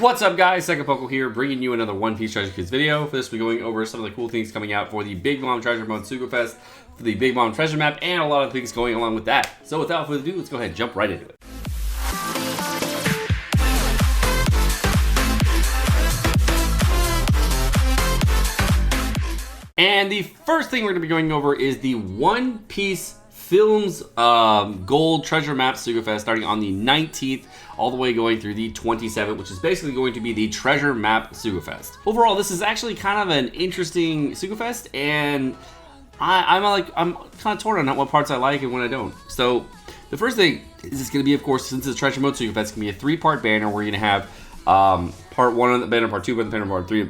What's up guys, Sekapoko here, bringing you another One Piece Treasure Kids video. For this we're going over some of the cool things coming out for the Big Mom Treasure Mode Sugofest, for the Big Mom Treasure Map, and a lot of things going along with that. So without further ado, let's go ahead and jump right into it. And the first thing we're going to be going over is the One Piece Films Gold Treasure Map Sugofest, starting on the 19th all the way going through the 27th, which is basically going to be the Treasure Map Sugofest. Overall, this is actually kind of an interesting Sugofest, and I'm kind of torn on what parts I like and what I don't. So the first thing is it's going to be, of course, since it's Treasure Mode Sugofest, it's going to be a three-part banner where you're going to have part 1 on the banner, part 2 on the banner, part 3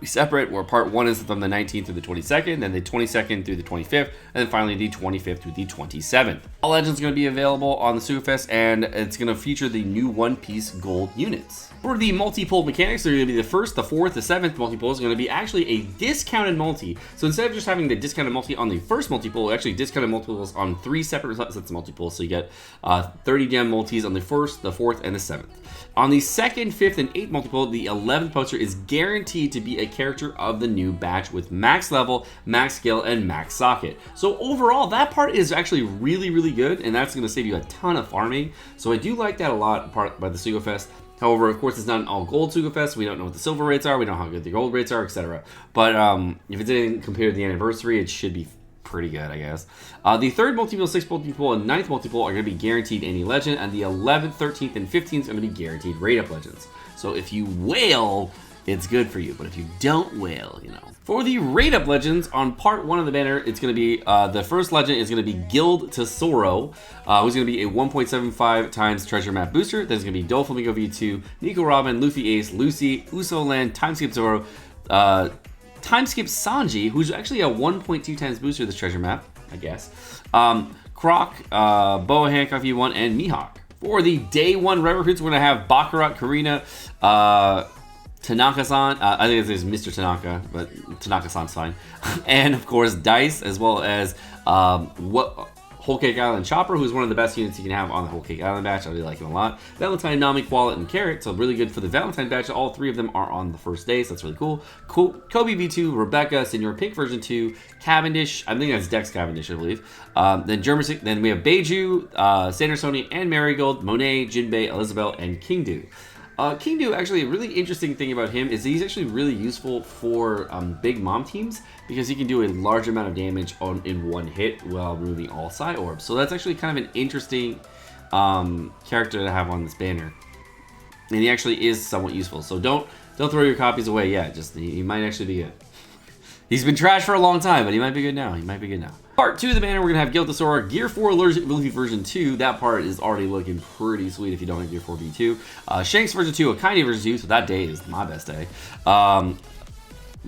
separate, where part 1 is from the 19th through the 22nd, then the 22nd through the 25th, and then finally the 25th through the 27th. All Legends going to be available on the Sugofest, and it's going to feature the new One Piece Gold units. For the multi-pull mechanics, they're going to be the 1st, the 4th, the 7th multi-pull is going to be actually a discounted multi. So instead of just having the discounted multi on the first multi-pull, actually discounted multiples on 3 separate sets of multi-pulls. So you get 30 gem multis on the 1st, the 4th, and the 7th. On the 2nd, 5th, and 8th multi-pull, the 11th poster is guaranteed to be a character of the new batch with max level, max skill, and max socket. So overall, that part is actually really, really good, and that's going to save you a ton of farming. So I do like that a lot part by the Sugofest. However, of course, it's not an all gold Sugofest. We don't know what the silver rates are. We don't know how good the gold rates are, etc. But if it's anything compared to the anniversary, it should be pretty good, I guess. The 3rd multi-pull, 6th multi-pull, and 9th multi-pull are going to be guaranteed any legend, and the 11th, 13th, and 15th is going to be guaranteed rate-up legends. So if you whale, it's good for you, but if you don't whale, you know. For the rate-up legends, on part 1 of the banner, it's going to be, the first legend is going to be Guild to Zoro, who's going to be a 1.75 times treasure map booster. There's going to be Doflamingo V2, Nico Robin, Luffy Ace, Lucy, Uso Land, Timeskip Zoro, Timeskip Sanji, who's actually a 1.2 times booster of this treasure map, I guess. Croc, Boa Hancock V1, and Mihawk. For the day 1 red recruits, we're going to have Baccarat, Karina, Tanaka-san, I think it's Mr. Tanaka, but Tanaka-san's fine. And of course, Dice, as well as Whole Cake Island Chopper, who's one of the best units you can have on the Whole Cake Island batch. I really like him a lot. Valentine, Nami, Qualit, and Carrot, so really good for the Valentine batch. All 3 of them are on the first day, so that's really cool. Kobe V2, Rebecca, Senor Pink version 2, Cavendish, I think that's Dex Cavendish, I believe. Then we have Beiju, Sandersoni, and Marigold, Monet, Jinbei, Elizabeth, and Kingdu. Kingdu, actually, a really interesting thing about him is he's actually really useful for Big Mom teams because he can do a large amount of damage in one hit while removing all Psy Orbs. So that's actually kind of an interesting character to have on this banner. And he actually is somewhat useful. So don't throw your copies away yet. Just he might actually be good. He's been trashed for a long time, but he might be good now. Part 2 of the banner, we're going to have Guild to Zoro, Gear 4 Luffy version 2. That part is already looking pretty sweet if you don't have Gear 4 V2. Shanks version 2, Akaine version 2, so that day is my best day.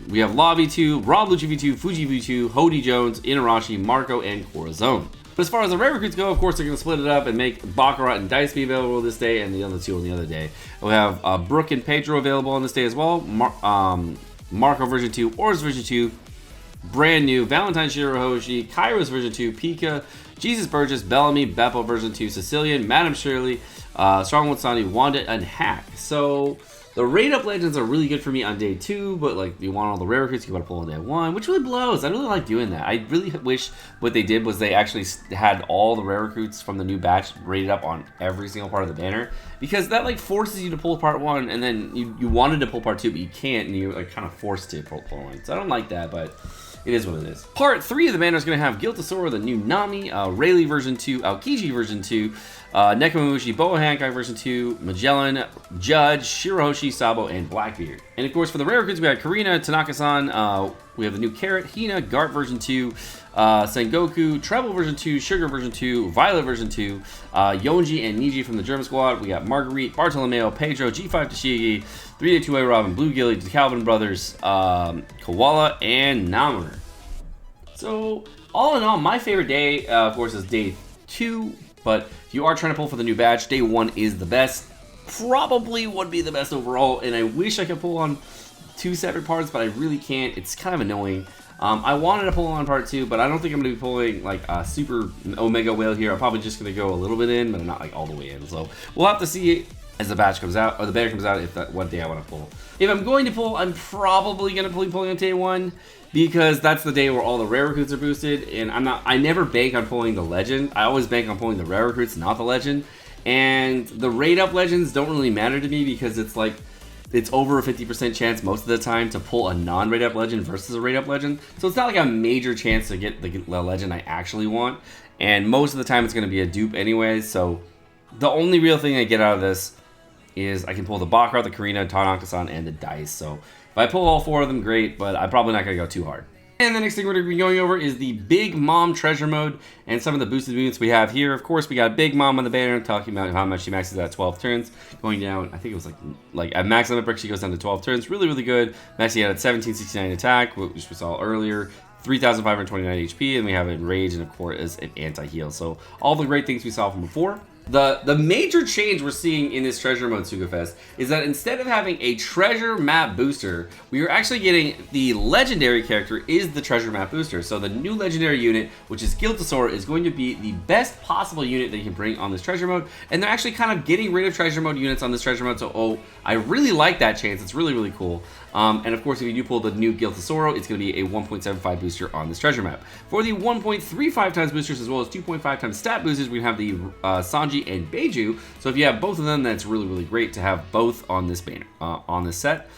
We have Law V2, Rob Lucci V2, Fuji V2, Hody Jones, Inarashi, Marco, and Corazon. But as far as the rare recruits go, of course, they're going to split it up and make Baccarat and Dice be available this day, and the other 2 on the other day. We have Brooke and Pedro available on this day as well. Marco version 2, Oars version 2, brand new Valentine Shirahoshi, Kairos version 2, Pika, Jesus Burgess, Bellamy, Beppo version 2, Sicilian, Madam Shirley, Stronghold Sandy, Wanda, and Hack. So the rate up legends are really good for me on day 2, but like you want all the rare recruits, you got to pull on day 1, which really blows. I really like doing that. I really wish what they did was they actually had all the rare recruits from the new batch rated up on every single part of the banner, because that like forces you to pull part 1, and then you wanted to pull part 2, but you can't, and you're like kind of forced to pull 1. So I don't like that, but it is what it is. Part 3 of the banner is going to have Guild to Zoro, the new Nami, Rayleigh version 2, Aokiji version 2, Nekomamushi, Boa Hancock version 2, Magellan, Judge, Shirahoshi, Sabo, and Blackbeard. And of course, for the rare recruits, we have Karina, Tanaka-san, we have the new Carrot, Hina, Gart version 2, Sengoku, Treble version 2, Sugar version 2, Violet version 2, Yonji and Niji from the German squad. We got Marguerite, Bartolomeo, Pedro, G5 Tashigi, 3-Day 2A Robin, Blue Gilly, the Calvin Brothers, Koala, and Namor. So, all in all, my favorite day, of course, is day 2. But if you are trying to pull for the new batch, day 1 is the best. Probably would be the best overall, and I wish I could pull on 2 separate parts, but I really can't. It's kind of annoying. I wanted to pull on part 2, but I don't think I'm going to be pulling like a super Omega Whale here. I'm probably just going to go a little bit in, but I'm not like all the way in. So we'll have to see as the batch comes out, or the banner comes out, if that one day I want to pull. If I'm going to pull, I'm probably going to be pulling on day 1, because that's the day where all the rare recruits are boosted, and I never bank on pulling the legend. I always bank on pulling the rare recruits, not the legend. And the raid up legends don't really matter to me, because it's like, it's over a 50% chance most of the time to pull a non-raid up legend versus a raid up legend. So it's not like a major chance to get the legend I actually want. And most of the time it's going to be a dupe anyway. So the only real thing I get out of this is I can pull the Baccarat, the Karina, Tanaka-san, and the Dice. So if I pull all 4 of them, great, but I'm probably not going to go too hard. And the next thing we're going to be going over is the Big Mom treasure mode and some of the boosted units we have here. Of course, we got Big Mom on the banner, talking about how much she maxes at 12 turns. Going down, I think it was like at max limit break, she goes down to 12 turns. Really, really good. Maxing out at 1769 attack, which we saw earlier. 3,529 HP, and we have Enrage, and of course is an anti-heal. So all the great things we saw from before. The major change we're seeing in this treasure mode Sugofest is that instead of having a treasure map booster, we are actually getting the legendary character is the treasure map booster. So the new legendary unit, which is Giltosaur, is going to be the best possible unit that you can bring on this treasure mode. And they're actually kind of getting rid of treasure mode units on this treasure mode. So I really like that change. It's really, really cool. And of course, if you do pull the new Giltosaur, it's going to be a 1.75 booster on this treasure map. For the 1.35 times boosters as well as 2.5 times stat boosters, we have the Sanji and Beiju. So if you have both of them, that's really, really great to have both on this banner, on this set.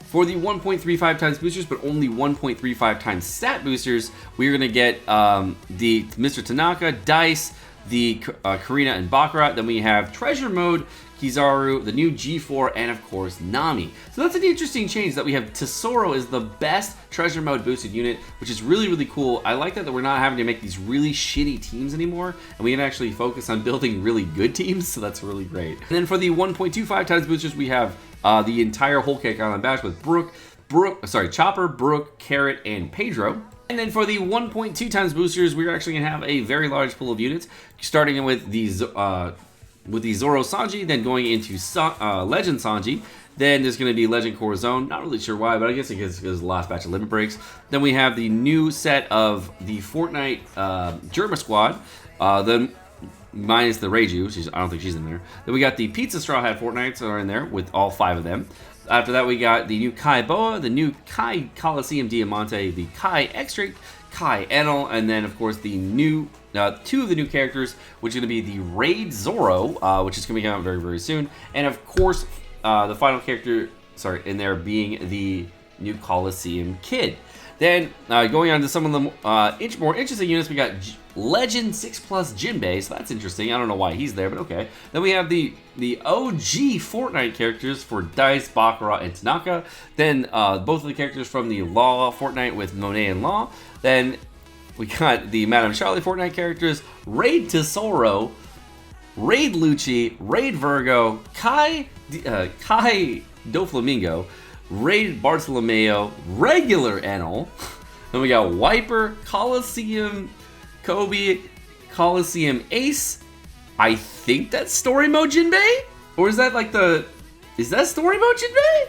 For the 1.35 times boosters, but only 1.35 times stat boosters, we're going to get the Mr. Tanaka, Dice, the Karina, and Baccarat. Then we have treasure mode, Kizaru, the new G4, and of course Nami. So that's an interesting change that we have Tesoro is the best treasure mode boosted unit, which is really, really cool. I like that we're not having to make these really shitty teams anymore, and we can actually focus on building really good teams, so that's really great. And then for the 1.25 times boosters, we have the entire Whole Cake Island Bash with Chopper, Brooke, Carrot, and Pedro. And then for the 1.2 times boosters, we're actually gonna have a very large pool of units, starting with the Zoro Sanji, then going into Legend Sanji. Then there's going to be Legend Corazon. Not really sure why, but I guess it is because the last batch of limit breaks. Then we have the new set of the Fortnite Germa Squad. Then minus the Reiju. I don't think she's in there. Then we got the Pizza Straw Hat Fortnites are in there with all 5 of them. After that, we got the new Kai Boa, the new Kai Coliseum Diamante, the Kai Extract, Kai Enel, and then of course the new 2 of the new characters, which is going to be the Raid Zoro, which is going to be coming out very, very soon, and of course the final character, in there being the new Coliseum Kid. Then going on to some of the more interesting units, we got Legend 6+ Jinbei, so that's interesting. I don't know why he's there, but okay. Then we have the OG Fortnite characters for Dice, Baccarat, and Tanaka. Then both of the characters from the Law Fortnite with Monet and Law. Then we got the Madame Charlie Fortnite characters, Raid Tesoro, Raid Lucci, Raid Virgo, Kai Doflamingo, Raid Bartolomeo, regular Enel. Then we got Wiper, Coliseum Kobe, Coliseum Ace. I think that's story mode Jinbei? Or is that is that story mode Jinbei?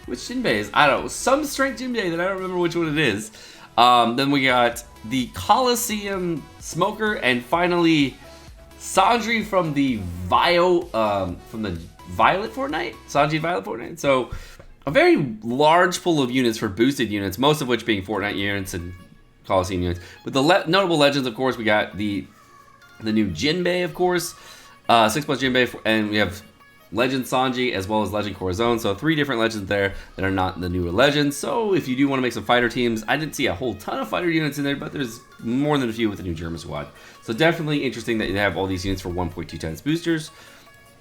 Which Jinbei is? I don't know. Some strength Jinbei that I don't remember which one it is. Then we got the Coliseum Smoker, and finally Sanji from the Violet Fortnite? Sanji Violet Fortnite. So a very large pool of units for boosted units, most of which being Fortnite units and Coliseum units. With the notable legends, of course, we got the new Jinbei, of course, 6+ Jinbei, and we have Legend Sanji as well as Legend Corazon. So 3 different legends there that are not the newer legends. So if you do want to make some fighter teams, I didn't see a whole ton of fighter units in there, but there's more than a few with the new German squad. So definitely interesting that you have all these units for 1.2 times boosters.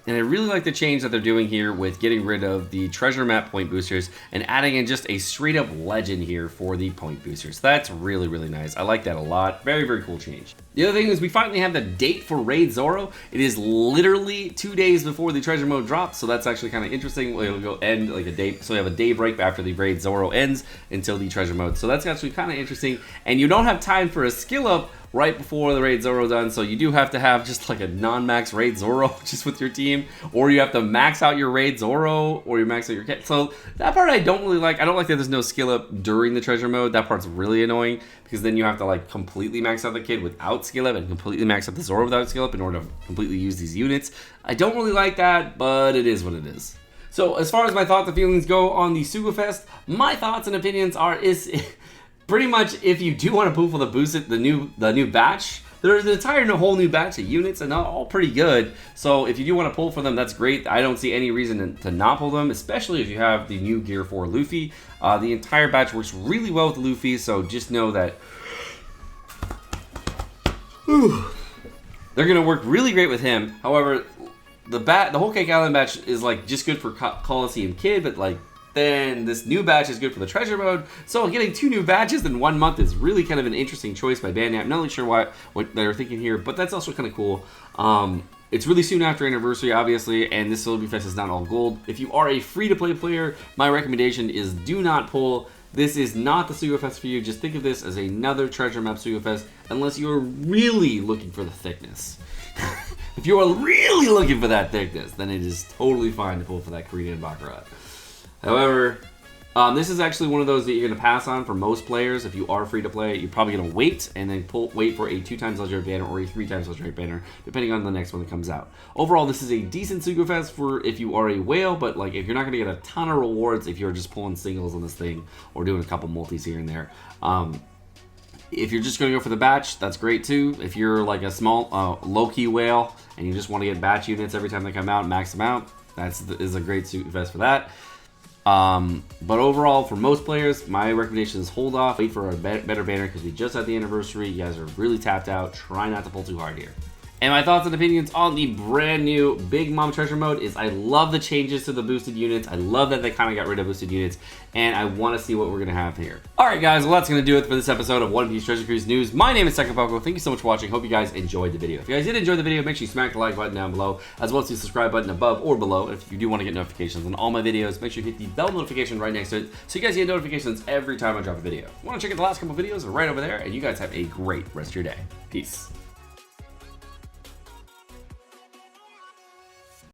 And I really like the change that they're doing here with getting rid of the treasure map point boosters and adding in just a straight up legend here for the point boosters. That's really, really nice. I like that a lot. Very, very cool change. The other thing is we finally have the date for Raid Zoro. It is literally 2 days before the treasure mode drops, so that's actually kind of interesting. It'll go end like a day, so we have a day break after the Raid Zoro ends until the treasure mode. So that's actually kind of interesting. And you don't have time for a skill up right before the raid Zoro done, so you do have to have just like a non-max raid Zoro just with your team, or you have to max out your raid Zoro, or you max out your kit. So that part I don't really like. I don't like that there's no skill up during the treasure mode. That part's really annoying because then you have to like completely max out the kid without skill up and completely max out the Zoro without skill up in order to completely use these units. I don't really like that, but it is what it is. So as far as my thoughts and feelings go on the Sugofest, my thoughts and opinions are pretty much if you do want to pull for the new batch, there's an entire whole new batch of units and all pretty good. So if you do want to pull for them, that's great. I don't see any reason to not pull them, especially if you have the new gear for Luffy. The entire batch works really well with Luffy, so just know that they're gonna work really great with him. However, the Whole Cake Island batch is like just good for Coliseum Kid, but like then this new batch is good for the treasure mode. So getting 2 new batches in 1 month is really kind of an interesting choice by Bandai. I'm not really sure what they're thinking here, but that's also kind of cool. It's really soon after anniversary, obviously, and this Sugofest is not all gold. If you are a free-to-play player, my recommendation is do not pull. This is not the Sugofest for you. Just think of this as another treasure map Sugofest, unless you're really looking for the thickness. If you are really looking for that thickness, then it is totally fine to pull for that Korean Baccarat. However, this is actually one of those that you're going to pass on for most players. If you are free to play, you're probably going to wait and then wait for a 2x legendary banner or a 3x legendary banner, depending on the next one that comes out. Overall, this is a decent Sugofest for if you are a whale, but like if you're not going to get a ton of rewards if you're just pulling singles on this thing or doing a couple multis here and there. If you're just going to go for the batch, that's great too. If you're like a small, low-key whale and you just want to get batch units every time they come out, max them out, is a great Sugofest for that. But overall, for most players, my recommendation is hold off, wait for a better banner because we just had the anniversary. You guys are really tapped out. Try not to pull too hard here. And my thoughts and opinions on the brand new Big Mom Treasure Mode is I love the changes to the boosted units. I love that they kind of got rid of boosted units, and I want to see what we're going to have here. Alright guys, well that's going to do it for this episode of One Piece Treasure Cruise News. My name is Sekapoko. Thank you so much for watching. Hope you guys enjoyed the video. If you guys did enjoy the video, make sure you smack the like button down below, as well as the subscribe button above or below. If you do want to get notifications on all my videos, make sure you hit the bell notification right next to it so you guys get notifications every time I drop a video. If you want to check out the last couple videos, they're right over there, and you guys have a great rest of your day. Peace.